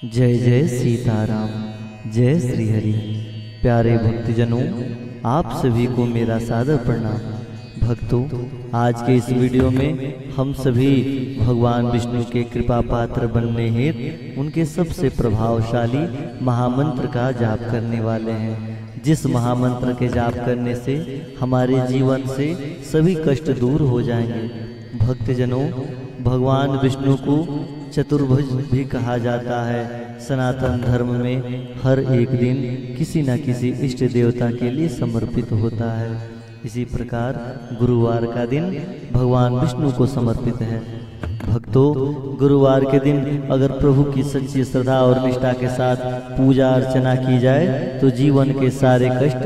जय जय सीताराम, जय श्री हरि। प्यारे भक्तजनों, आप सभी को मेरा सादर प्रणाम। भक्तों, आज के इस वीडियो में हम सभी भगवान विष्णु के कृपा पात्र बनने हेतु उनके सबसे प्रभावशाली महामंत्र का जाप करने वाले हैं, जिस महामंत्र के जाप करने से हमारे जीवन से सभी कष्ट दूर हो जाएंगे। भक्तजनों, भगवान विष्णु को चतुर्भुज भी कहा जाता है। सनातन धर्म में हर एक दिन किसी न किसी इष्ट देवता के लिए समर्पित होता है। इसी प्रकार गुरुवार का दिन भगवान विष्णु को समर्पित है। भक्तों, गुरुवार के दिन अगर प्रभु की सच्ची श्रद्धा और निष्ठा के साथ पूजा अर्चना की जाए तो जीवन के सारे कष्ट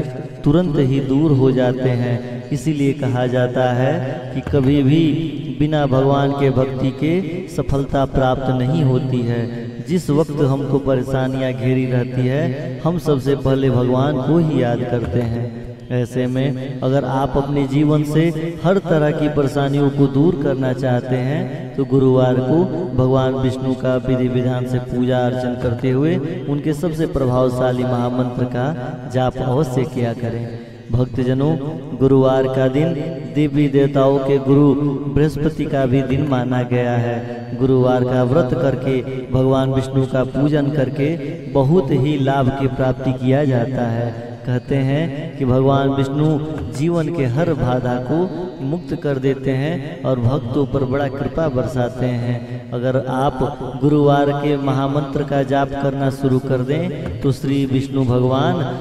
तुरंत ही दूर हो जाते हैं। इसीलिए कहा जाता है कि कभी भी बिना भगवान के भक्ति के सफलता प्राप्त नहीं होती है। जिस वक्त हमको परेशानियां घेरी रहती है, हम सबसे पहले भगवान को ही याद करते हैं। ऐसे में अगर आप अपने जीवन से हर तरह की परेशानियों को दूर करना चाहते हैं तो गुरुवार को भगवान विष्णु का विधि विधान से पूजा अर्चन करते हुए उनके सबसे प्रभावशाली महामंत्र का जाप अवश्य किया करें। भक्तजनों, गुरुवार का दिन देवी देवताओं के गुरु बृहस्पति का भी दिन माना गया है। गुरुवार का व्रत करके भगवान विष्णु का पूजन करके बहुत ही लाभ की प्राप्ति किया जाता है। कहते हैं कि भगवान विष्णु जीवन के हर बाधा को मुक्त कर देते हैं और भक्तों पर बड़ा कृपा बरसाते हैं। अगर आप गुरुवार के महामंत्र का जाप करना शुरू कर दें तो श्री विष्णु भगवान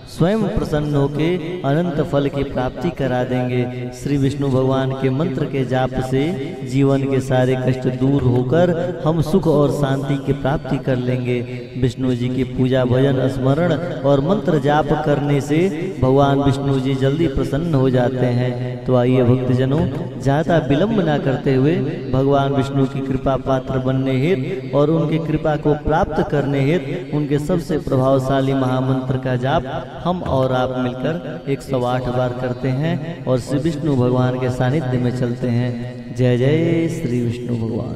स्वयं प्रसन्न होके अनंत फल की प्राप्ति करा देंगे। श्री विष्णु भगवान के मंत्र के जाप से जीवन के सारे कष्ट दूर होकर हम सुख और शांति की प्राप्ति कर लेंगे। विष्णु जी की पूजा भजन स्मरण और मंत्र जाप करने से भगवान विष्णु जी जल्दी प्रसन्न हो जाते हैं। तो आइए भक्तजनों, ज्यादा विलंब न करते हुए भगवान विष्णु की कृपा पात्र बनने हेतु और उनकी कृपा को प्राप्त करने हेतु उनके सबसे प्रभावशाली महामंत्र का जाप हम और आप मिलकर 108 बार करते हैं और श्री विष्णु भगवान के सानिध्य में चलते हैं। जय जय श्री विष्णु भगवान।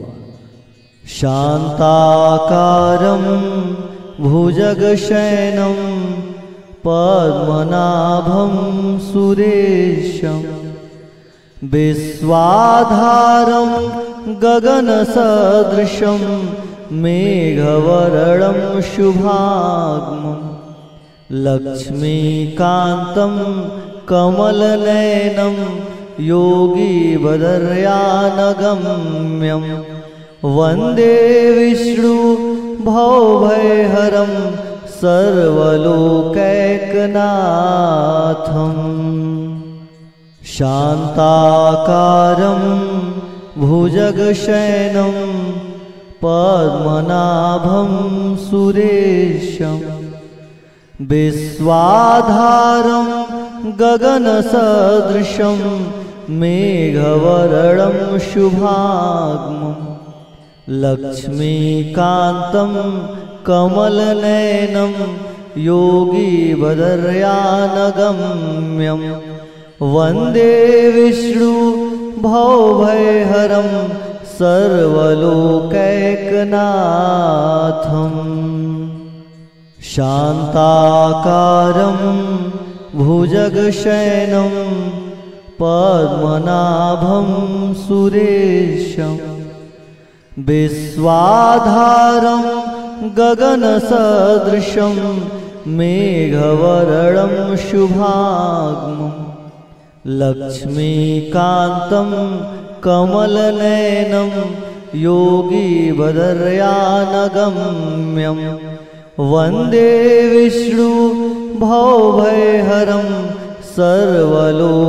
शांताकारं भुजगशयनं पद्मनाभं सुरेशं विश्वाधारं गगनसदृशं मेघवर्णं शुभांगं लक्ष्मीकान्तं कमलनयनं योगीवदर्यानगम्यं वन्दे विष्णु भवभयहरं सर्वलोकैकनाथम्। शान्ताकारं भुजगशयनं पद्मनाभं सुरेशं विश्वाधारं गगनसदृशं मेघवर्णं शुभांगं लक्ष्मीकान्तं कमलनयनं योगीवदर्यानगम्यं वन्दे विष्णु भवभयहरं सर्वलोकैकनाथम्। शान्ताकारं भुजगशयनं पद्मनाभं सुरेशं विश्वाधारं गगनसदृशं मेघवर्णं शुभांगं लक्ष्मीकान्तं कमलनयनं योगीवदर्यानगम्यं वन्दे विष्णु भवभयहरं सर्वलोकैकनाथम्।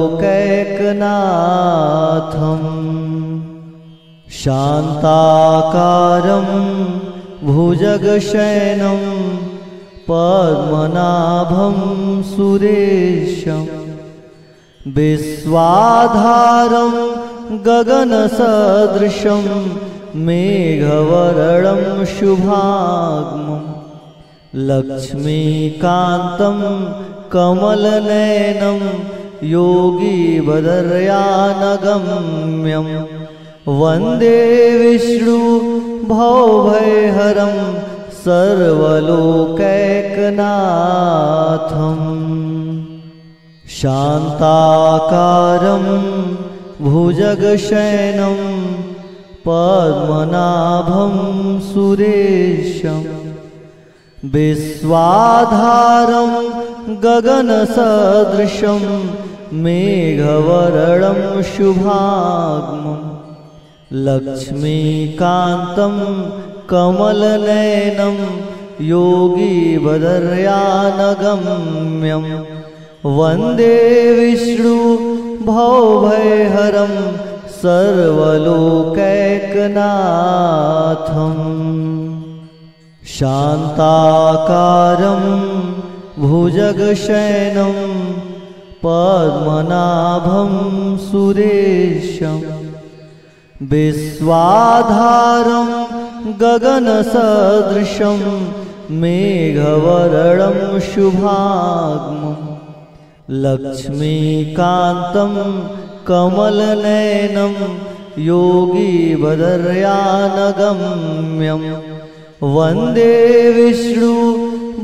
शान्ताकारं भुजगशयनं पद्मनाभं सुरेशं विश्वाधारं गगनसदृशं मेघवर्णं शुभांगं लक्ष्मीकान्तं कमलनयनं योगीवदर्यानगम्यं वन्दे विष्णु भवभयहरं सर्वलोकैकनाथम् शान्ताकारं भुजगशयनं पद्मनाभं सुरेशं विश्वाधारं गगनसदृशं मेघवर्णं शुभांगं लक्ष्मीकान्तं कमलनयनं योगीवदर्यानगम्यं वन्दे विष्णु भवभयहरं सर्वलोकैकनाथम् शान्ताकारं भुजगशयनं पद्मनाभं सुरेशं विश्वाधारं गगनसदृशं मेघवर्णं शुभांगं लक्ष्मीकान्तं कमलनयनं योगीवदर्यानगम्यं वन्दे विष्णु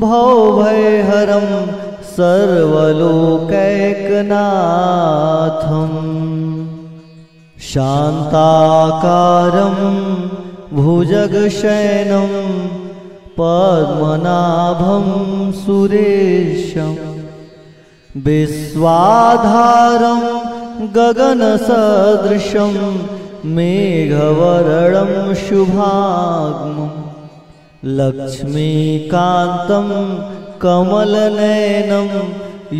भवभयहरं सर्वलोकैकनाथम् शान्ताकारं भुजगशयनं पद्मनाभं सुरेशं विश्वाधारं गगनसदृशं मेघवर्णं शुभांगं लक्ष्मीकान्तं कमलनयनं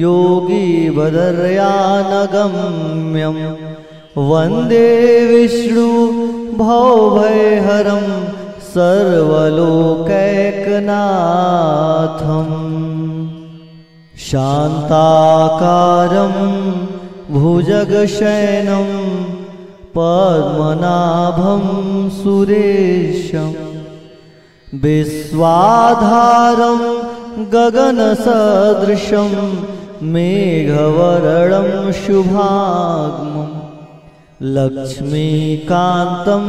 योगीवदर्यानगम्यं वन्दे विष्णु भवभयहरं सर्वलोकैकनाथम् शान्ताकारं भुजगशयनं पद्मनाभं सुरेशं विश्वाधारं गगनसदृशं मेघवर्णं शुभांगं लक्ष्मीकान्तं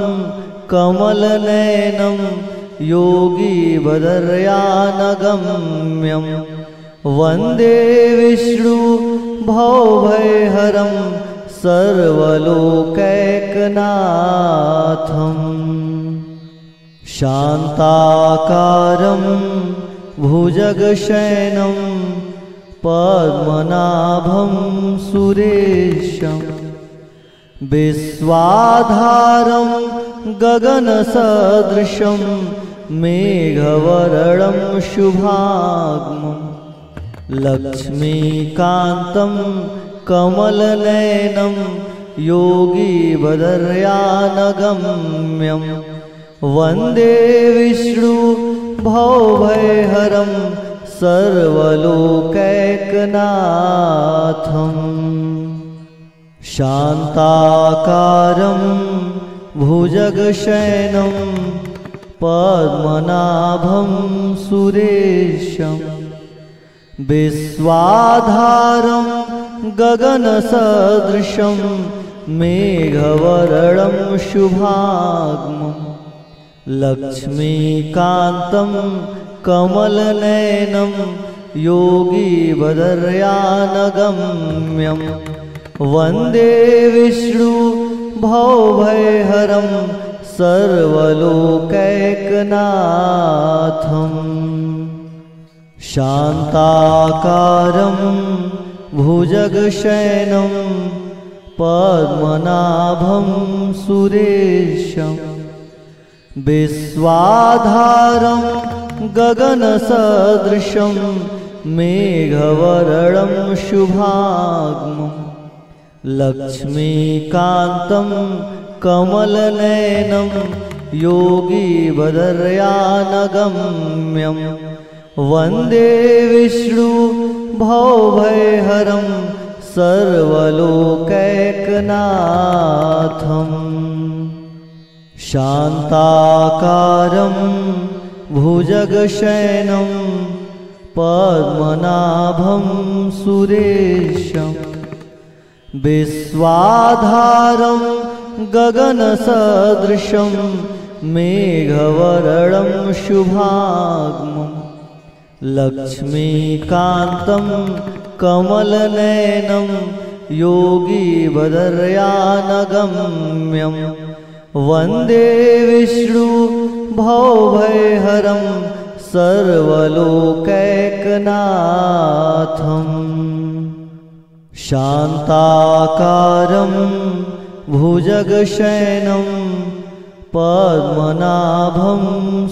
कमलनयनं योगीवदर्यानगम्यं वन्दे विष्णु भवभयहरं सर्वलोकैकनाथम् शान्ताकारं भुजगशयनं पद्मनाभं सुरेशं विश्वाधारं गगनसदृशं मेघवर्णं शुभांगं लक्ष्मीकान्तं कमलनयनं योगीवदर्यानगम्यं वन्दे विष्णु भवभयहरं सर्वलोकैकनाथम् शान्ताकारं भुजगशयनं पद्मनाभं सुरेशं विश्वाधारं गगनसदृशं मेघवर्णं शुभांगं लक्ष्मीकान्तं कमलनयनं योगीवदर्यानगम्यं वन्दे विष्णु भवभयहरं सर्वलोकैकनाथम् शान्ताकारं भुजगशयनं पद्मनाभं सुरेशं विश्वाधारं गगनसदृशं मेघवर्णं शुभांगं लक्ष्मीकान्तं कमलनयनं योगीवदर्यानगम्यं वन्दे विष्णु भवभयहरं सर्वलोकैकनाथम् शान्ताकारं भुजगशयनं पद्मनाभं सुरेशं विश्वाधारं गगनसदृशं मेघवर्णं शुभांगं लक्ष्मीकान्तं कमलनयनं योगीवदर्यानगम्यं वन्दे विष्णु भवभयहरं सर्वलोकैकनाथम्। शान्ताकारं भुजगशयनं पद्मनाभं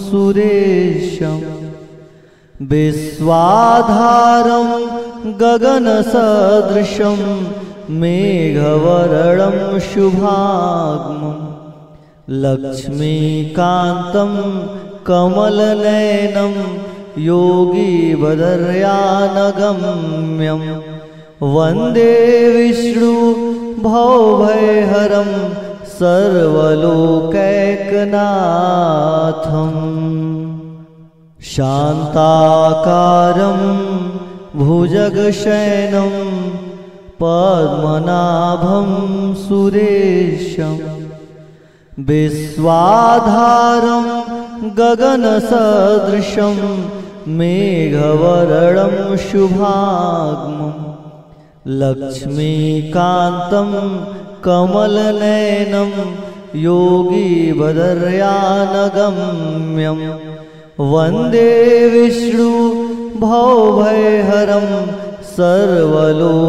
सुरेशं विश्वाधारं गगनसदृशं मेघवर्णं शुभांगं लक्ष्मीकान्तं कमलनयनं योगीवदर्यानगम्यं वन्दे विष्णु भवभयहरं सर्वलोकैकनाथम्। शान्ताकारं भुजगशयनं पद्मनाभं सुरेशं विश्वाधारं गगनसदृशं मेघवर्णं शुभांगं लक्ष्मीकान्तं कमलनयनं योगीवदर्यानगम्यं वन्दे विष्णु भवभयहरं सर्वलोकैकनाथम्।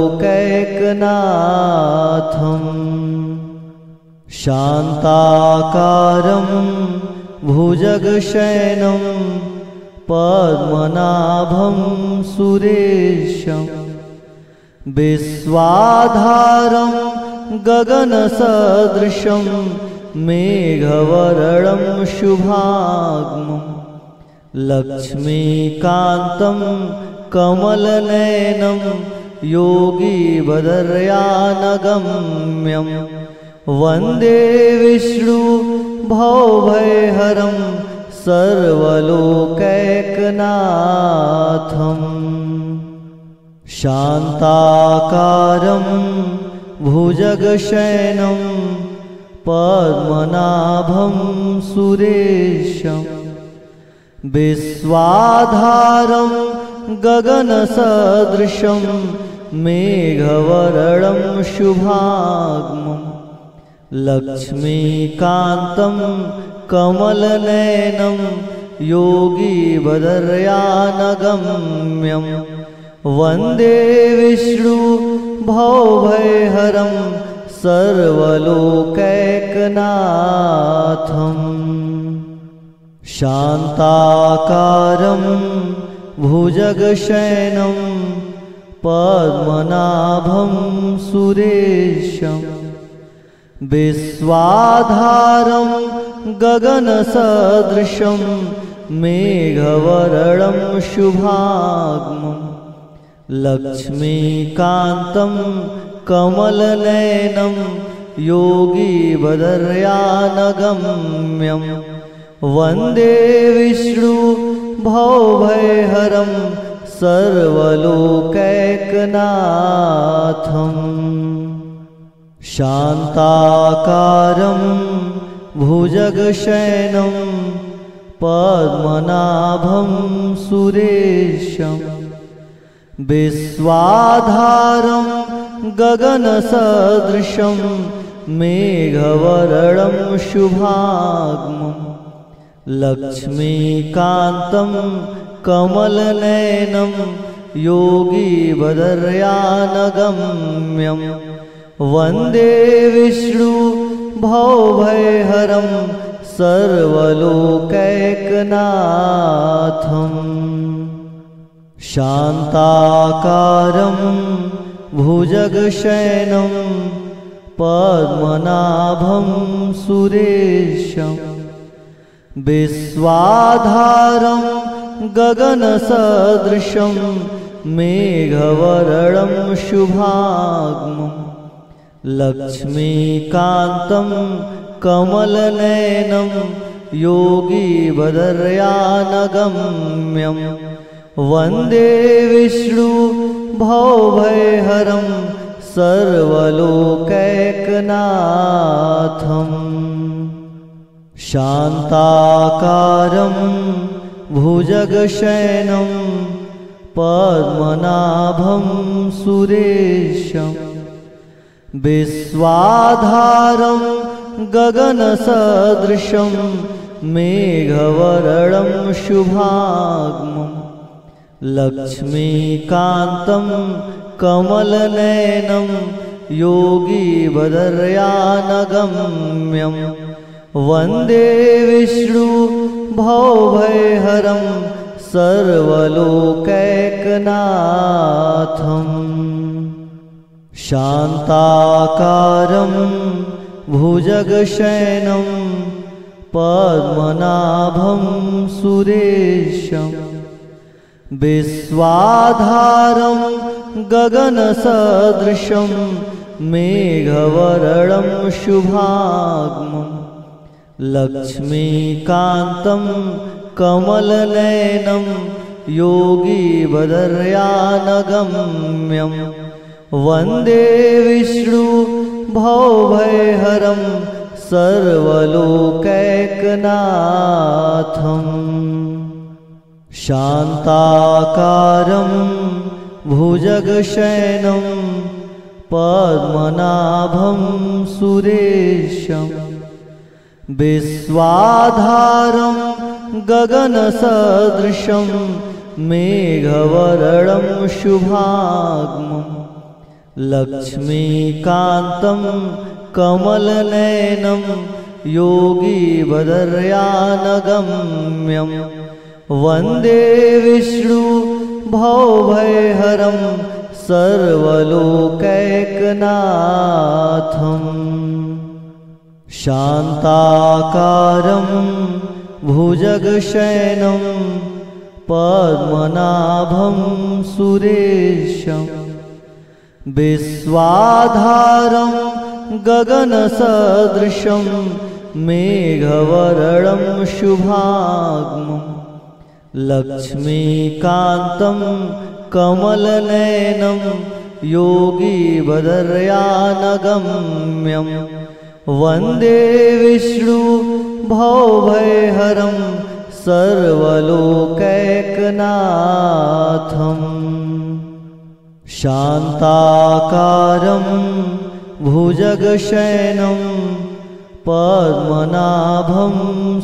शान्ताकारं भुजगशयनं पद्मनाभं सुरेशं विश्वाधारं गगनसदृशं मेघवर्णं शुभांगं लक्ष्मीकान्तं कमलनयनं योगीवदर्यानगम्यं वन्दे विष्णु भवभयहरं सर्वलोकैकनाथम्। शान्ताकारं भुजगशयनं पद्मनाभं सुरेशं विश्वाधारं गगनसदृशं मेघवर्णं शुभांगं लक्ष्मीकान्तं कमलनयनं योगीवदर्यानगम्यं वन्दे विष्णु भवभयहरं सर्वलोकैकनाथम्। शान्ताकारं भुजगशयनं पद्मनाभं सुरेशं विश्वाधारं गगनसदृशं मेघवर्णं शुभांगं लक्ष्मीकान्तं कमलनयनं योगीवदर्यानगम्यं वन्दे विष्णु भवभयहरं सर्वलोकैकनाथम्। शान्ताकारं भुजगशयनं पद्मनाभं सुरेशं विश्वाधारं गगनसदृशं मेघवर्णं शुभांगं लक्ष्मीकान्तं कमलनयनं योगीवदर्यानगम्यं वन्दे विष्णु भवभयहरं सर्वलोकैकनाथम्। शान्ताकारं भुजगशयनं पद्मनाभं सुरेशं विश्वाधारं गगनसदृशं मेघवर्णं शुभांगं लक्ष्मीकान्तं कमलनयनं योगीवदर्यानगम्यं वन्दे विष्णु भवभयहरं सर्वलोकैकनाथम्। शान्ताकारं भुजगशयनं पद्मनाभं सुरेशं विश्वाधारं गगनसदृशं मेघवर्णं शुभांगं लक्ष्मीकान्तं कमलनयनं योगीवदर्यानगम्यं वन्दे विष्णु भवभयहरं सर्वलोकैकनाथम्। शान्ताकारं भुजगशयनं पद्मनाभं सुरेशं विश्वाधारं गगनसदृशं मेघवर्णं शुभांगं लक्ष्मीकान्तं कमलनयनं योगीवदर्यानगम्यं वन्दे विष्णु भवभयहरं सर्वलोकैकनाथम्। शान्ताकारं भुजगशयनं पद्मनाभं सुरेशं विश्वाधारं गगनसदृशं मेघवर्णं शुभांगं लक्ष्मीकान्तं कमलनयनं योगीवदर्यानगम्यं वन्दे विष्णु भवभयहरं सर्वलोकैकनाथम्। शान्ताकारं भुजगशयनं पद्मनाभं सुरेशं विश्वाधारं गगनसदृशं मेघवर्णं शुभांगं लक्ष्मीकान्तं कमलनयनं योगीवदर्यानगम्यं वन्दे विष्णु भवभयहरं सर्वलोकैकनाथम्। शान्ताकारं भुजगशयनं पद्मनाभं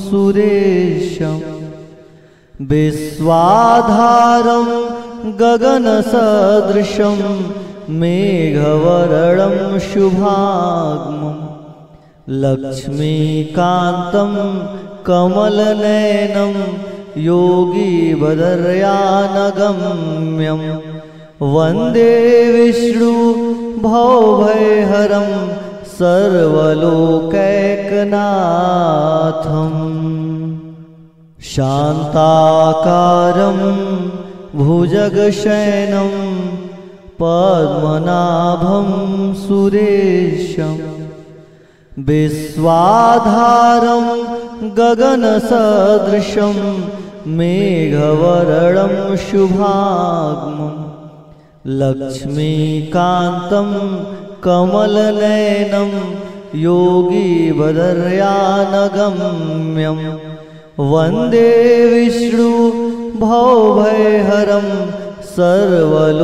सुरेशं विश्वाधारं गगनसदृशं मेघवर्णं शुभांगं लक्ष्मीकान्तं कमलनयनं योगीवदर्यानगम्यं वन्दे विष्णु भवभयहरं सर्वलोकैकनाथम्। शान्ताकारं भुजगशयनं पद्मनाभं सुरेशं विश्वाधारं गगनसदृशं मेघवर्णं शुभांगं लक्ष्मीकान्तं कमलनयनं योगीवदर्यानगम्यं वन्दे विष्णु भवभयहरं सर्वलोकैकनाथम्।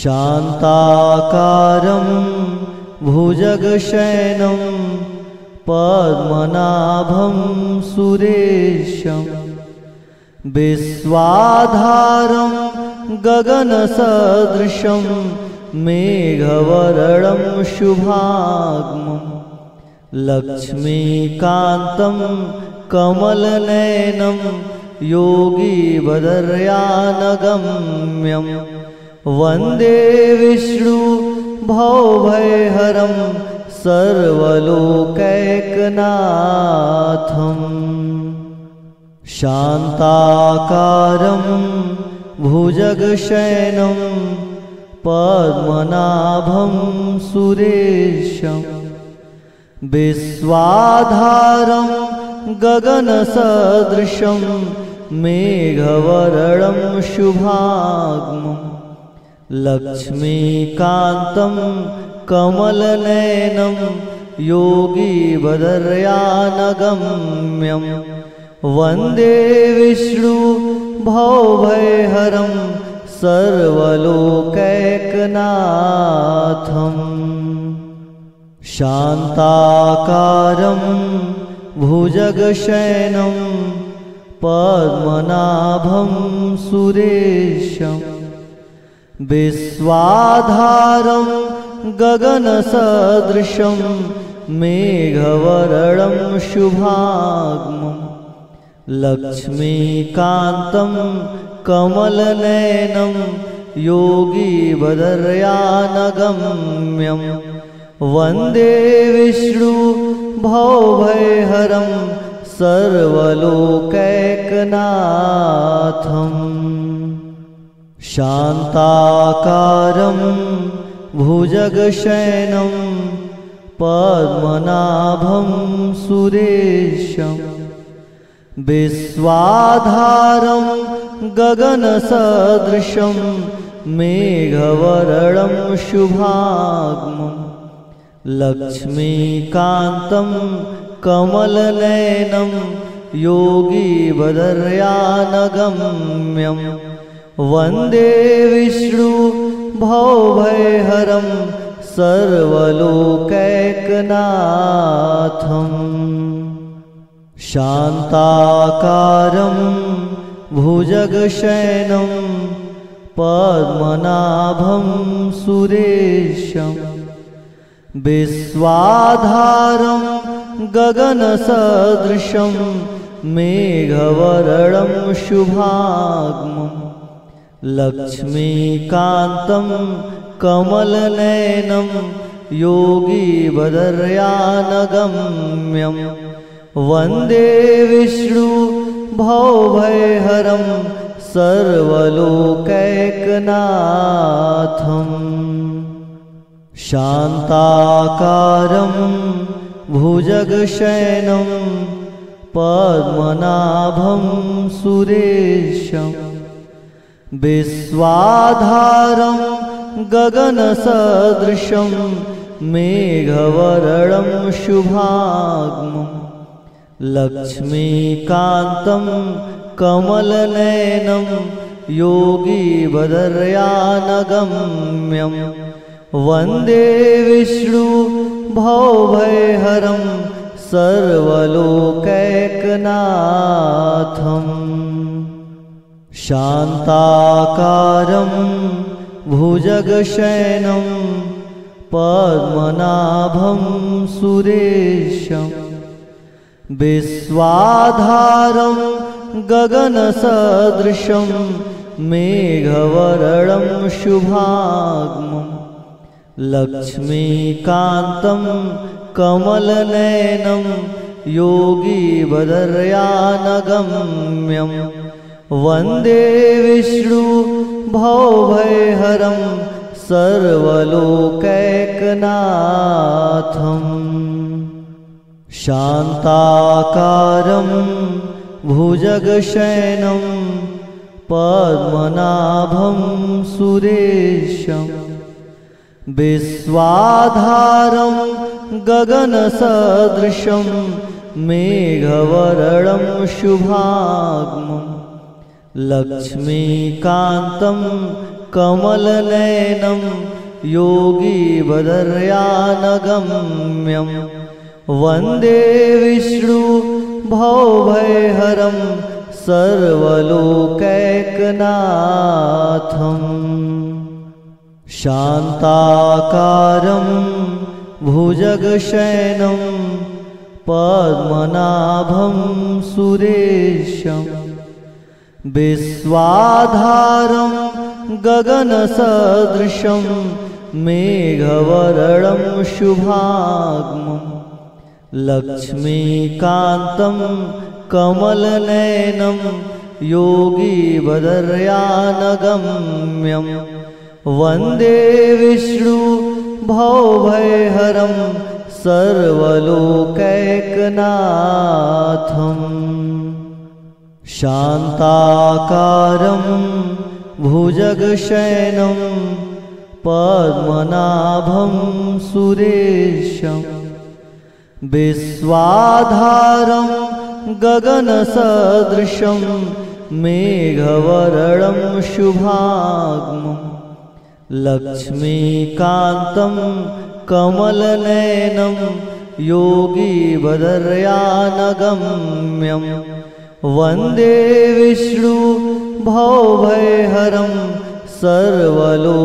शान्ताकारं भुजगशयनं पद्मनाभं सुरेशं विश्वाधारं गगनसदृशं मेघवर्णं शुभांगं लक्ष्मीकान्तं कमलनयनं योगीवदर्यानगम्यं वन्दे विष्णु भवभयहरं सर्वलोकैकनाथम्। शान्ताकारं भुजगशयनं पद्मनाभं सुरेशं विश्वाधारं गगनसदृशं मेघवर्णं शुभांगं लक्ष्मीकान्तं कमलनयनं योगीवदर्यानगम्यं वन्दे विष्णु भवभयहरं सर्वलोकैकनाथम्। शान्ताकारं भुजगशयनं पद्मनाभं सुरेशं विश्वाधारं गगनसदृशं मेघवर्णं शुभांगं लक्ष्मीकान्तं कमलनयनं योगीवदर्यानगम्यं वन्दे विष्णु भवभयहरं सर्वलोकैकनाथम्। शान्ताकारं भुजगशयनं पद्मनाभं सुरेशं विश्वाधारं गगनसदृशं मेघवर्णं शुभांगं लक्ष्मीकान्तं कमलनयनं योगीवदर्यानगम्यं वन्दे विष्णु भवभयहरं सर्वलोकैकनाथम्। शान्ताकारं भुजगशयनं पद्मनाभं सुरेशं विश्वाधारं गगनसदृशं मेघवर्णं शुभांगं लक्ष्मीकान्तं कमलनयनं योगीवदर्यानगम्यं वन्दे विष्णु भवभयहरं सर्वलोकैकनाथम्। शान्ताकारं भुजगशयनं पद्मनाभं सुरेशं विश्वाधारं गगनसदृशं मेघवर्णं शुभांगं लक्ष्मीकान्तं कमलनयनं योगीवदर्यानगम्यं वन्दे विष्णु भवभयहरं सर्वलोकैकनाथम्। शान्ताकारं भुजगशयनं पद्मनाभं सुरेशं विश्वाधारं गगनसदृशं मेघवर्णं शुभांगं लक्ष्मीकान्तं कमलनयनं योगीवदर्यानगम्यं वन्दे विष्णु भवभयहरं सर्वलोकैकनाथम्। शान्ताकारं भुजगशयनं पद्मनाभं सुरेशं विश्वाधारं गगनसदृशं मेघवर्णं शुभांगं लक्ष्मीकान्तं कमलनयनं योगीवदर्यानगम्यं वन्दे विष्णु भवभयहरं सर्वलोकैकनाथम्। शान्ताकारं भुजगशयनं पद्मनाभं सुरेशं विश्वाधारं गगनसदृशं मेघवर्णं शुभांगं लक्ष्मीकान्तं कमलनयनं योगीवदर्यानगम्यं वन्दे विष्णु भवभयहरं सर्वलोकैकनाथम्। शान्ताकारं भुजगशयनं पद्मनाभं सुरेशं विश्वाधारं गगनसदृशं मेघवर्णं शुभांगं लक्ष्मीकान्तं कमलनयनं योगीवदर्यानगम्यं वन्दे विष्णु भवभयहरं सर्वलोकैकनाथम्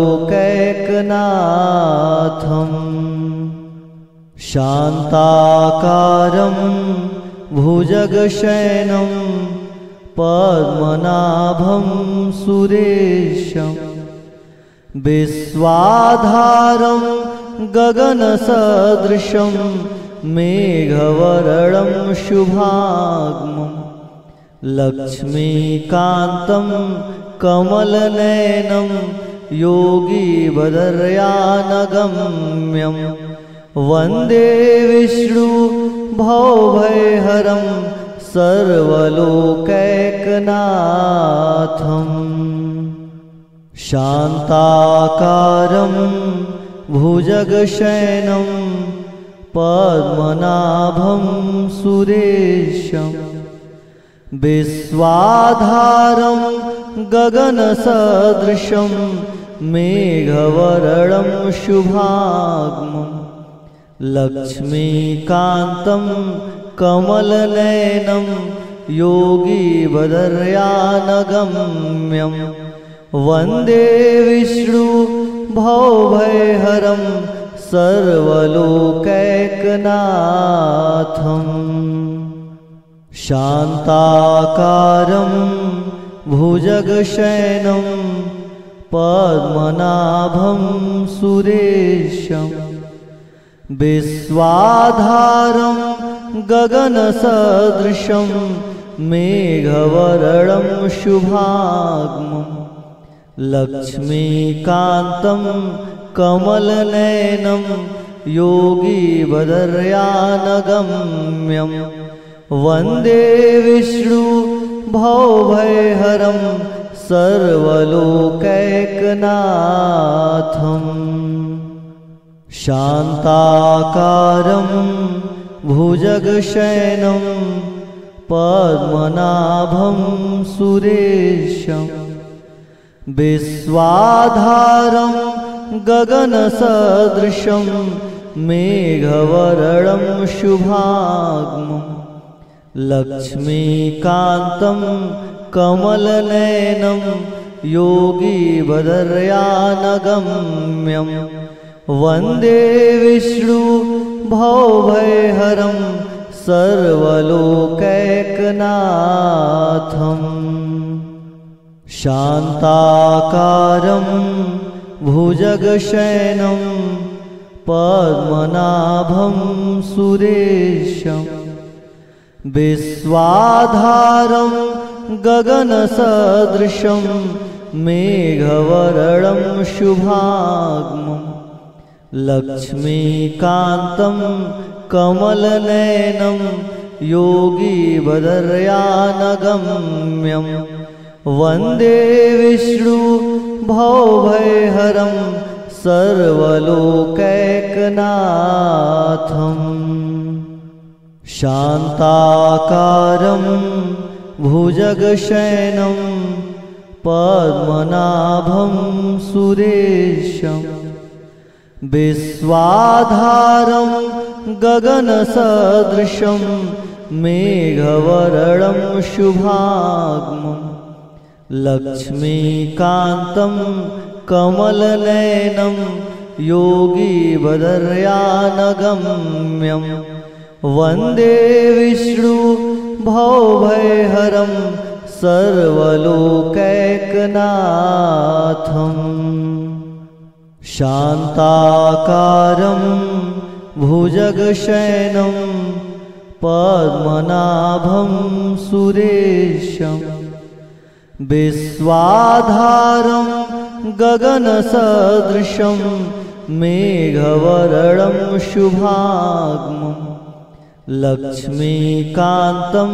शान्ताकारं भुजगशयनं पद्मनाभं सुरेशं विश्वाधारं गगनसदृशं मेघवर्णं शुभांगं लक्ष्मीकान्तं कमलनयनं योगीवदर्यानगम्यं वन्दे विष्णु भवभयहरं सर्वलोकैकनाथम् शान्ताकारं भुजगशयनं पद्मनाभं सुरेशं विश्वाधारं गगनसदृशं मेघवर्णं शुभांगं लक्ष्मीकान्तं कमलनयनं योगीवदर्यानगम्यं वन्दे विष्णु भवभयहरं सर्वलोकैकनाथम् शान्ताकारं भुजगशयनं पद्मनाभं सुरेशं विश्वाधारं गगनसदृशं मेघवर्णं शुभांगं लक्ष्मीकान्तं कमलनयनं योगीवदर्यानगम्यं वन्दे विष्णु भवभयहरं सर्वलोकैकनाथम् शान्ताकारं भुजगशयनं पद्मनाभं सुरेशं विश्वाधारं गगनसदृशं मेघवर्णं शुभांगं लक्ष्मीकान्तं कमलनयनं योगीवदर्यानगम्यं वन्दे विष्णु भवभयहरं सर्वलोकैकनाथम् शान्ताकारं भुजगशयनं पद्मनाभं सुरेशं विश्वाधारं गगनसदृशं मेघवर्णं शुभांगं लक्ष्मीकान्तं कमलनयनं योगीवदर्यानगम्यं वन्दे विष्णु भवभयहरं सर्वलोकैकनाथम् शान्ताकारं भुजगशयनं पद्मनाभं सुरेशं विश्वाधारं गगनसदृशं मेघवर्णं शुभांगं लक्ष्मीकान्तं कमलनयनं योगीवदर्यानगम्यं वन्दे विष्णु भवभयहरं सर्वलोकैकनाथम् शान्ताकारं भुजगशयनं पद्मनाभं सुरेशं विश्वाधारं गगनसदृशं मेघवर्णं शुभांगं लक्ष्मीकान्तं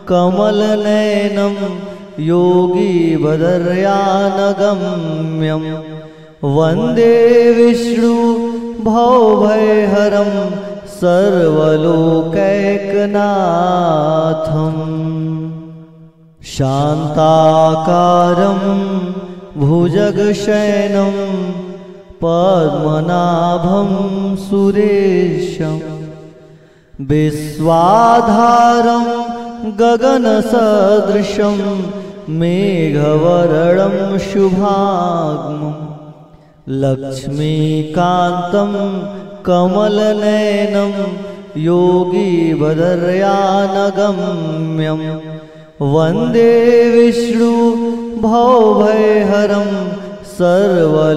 कमलनयनं योगी भद्रयानगम्यं वन्दे विष्णु भवभयहरं सर्वलोकैकनाथम् शान्ताकारं भुजगशयनं पद्मनाभं सुरेशं विश्वाधारं गगनसदृशं मेघवर्णं शुभांगं लक्ष्मीकान्तं कमलनयनं योगी भद्रयानगम्यं वन्दे विष्णु भवभयहरं सर्वलोकैकनाथम्।